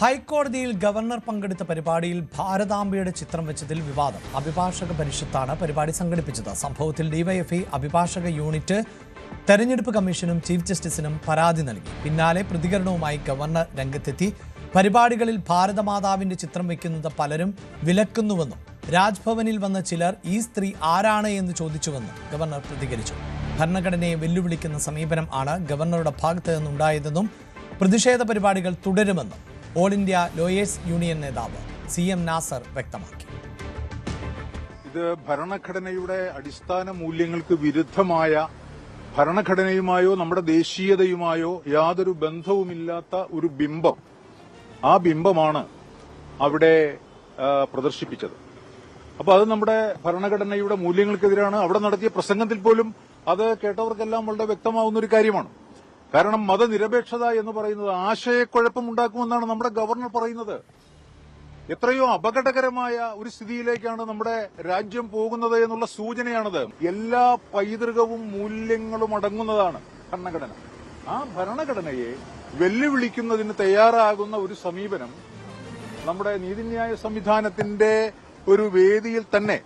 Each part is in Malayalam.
ഹൈക്കോടതിയിൽ ഗവർണർ പങ്കെടുത്ത പരിപാടിയിൽ ഭാരതാംബയുടെ ചിത്രം വെച്ചതിൽ വിവാദം. അഭിഭാഷക പരിഷത്താണ് പരിപാടി സംഘടിപ്പിച്ചത്. സംഭവത്തിൽ ഡിവൈഎഫ്ഐ അഭിഭാഷക യൂണിറ്റ് തെരഞ്ഞെടുപ്പ് കമ്മീഷനും ചീഫ് ജസ്റ്റിസിനും പരാതി നൽകി. പിന്നാലെ പ്രതികരണവുമായി ഗവർണർ രംഗത്തെത്തി. പരിപാടികളിൽ ഭാരതമാതാവിന്റെ ചിത്രം വെക്കുന്നത് പലരും വിലക്കുന്നുവെന്നും രാജ്ഭവനിൽ വന്ന ചിലർ ഈ സ്ത്രീ ആരാണ് എന്ന് ചോദിച്ചുവെന്നും ഗവർണർ പ്രതികരിച്ചു. ഭരണഘടനയെ വെല്ലുവിളിക്കുന്ന സമീപനം ആണ് ഗവർണറുടെ ഭാഗത്ത് നിന്നുണ്ടായതെന്നും പ്രതിഷേധ പരിപാടികൾ തുടരുമെന്നും ഓൾ ഇന്ത്യ ലോയേഴ്സ് യൂണിയൻ നേതാവ് CM നാസർ വ്യക്തമാക്കി. ഇത് ഭരണഘടനയുടെ അടിസ്ഥാന മൂല്യങ്ങൾക്ക് വിരുദ്ധമായ, ഭരണഘടനയുമായോ നമ്മുടെ ദേശീയതയുമായോ യാതൊരു ബന്ധവുമില്ലാത്ത ഒരു ബിംബം, ആ ബിംബമാണ് അവിടെ പ്രദർശിപ്പിച്ചത്. അപ്പൊ അത് നമ്മുടെ ഭരണഘടനയുടെ മൂല്യങ്ങൾക്കെതിരാണ്. അവിടെ നടത്തിയ പ്രസംഗത്തിൽ പോലും അത് കേട്ടവർക്കെല്ലാം വളരെ വ്യക്തമാവുന്ന ഒരു കാര്യമാണ്. കാരണം മതനിരപേക്ഷത എന്ന് പറയുന്നത് ആശയക്കുഴപ്പമുണ്ടാക്കുമെന്നാണ് നമ്മുടെ ഗവർണർ പറയുന്നത്. എത്രയോ അപകടകരമായ ഒരു സ്ഥിതിയിലേക്കാണ് നമ്മുടെ രാജ്യം പോകുന്നത് എന്നുള്ള സൂചനയാണത്. എല്ലാ പൈതൃകവും മൂല്യങ്ങളും അടങ്ങുന്നതാണ് ഭരണഘടന. ആ ഭരണഘടനയെ വെല്ലുവിളിക്കുന്നതിന് തയ്യാറാകുന്ന ഒരു സമീപനം നമ്മുടെ നീതിന്യായ സംവിധാനത്തിന്റെ ഒരു വേദിയിൽ തന്നെ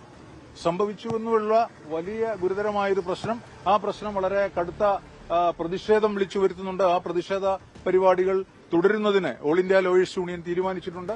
സംഭവിച്ചുവെന്നുള്ള വലിയ ഗുരുതരമായൊരു പ്രശ്നം. ആ പ്രശ്നം വളരെ കടുത്ത പ്രതിഷേധം വിളിച്ചു വരുത്തുന്നുണ്ട്. ആ പ്രതിഷേധ പരിപാടികൾ തുടരുന്നതിന് ഓൾ ഇന്ത്യ ലോയേഴ്സ് യൂണിയൻ തീരുമാനിച്ചിട്ടുണ്ട്.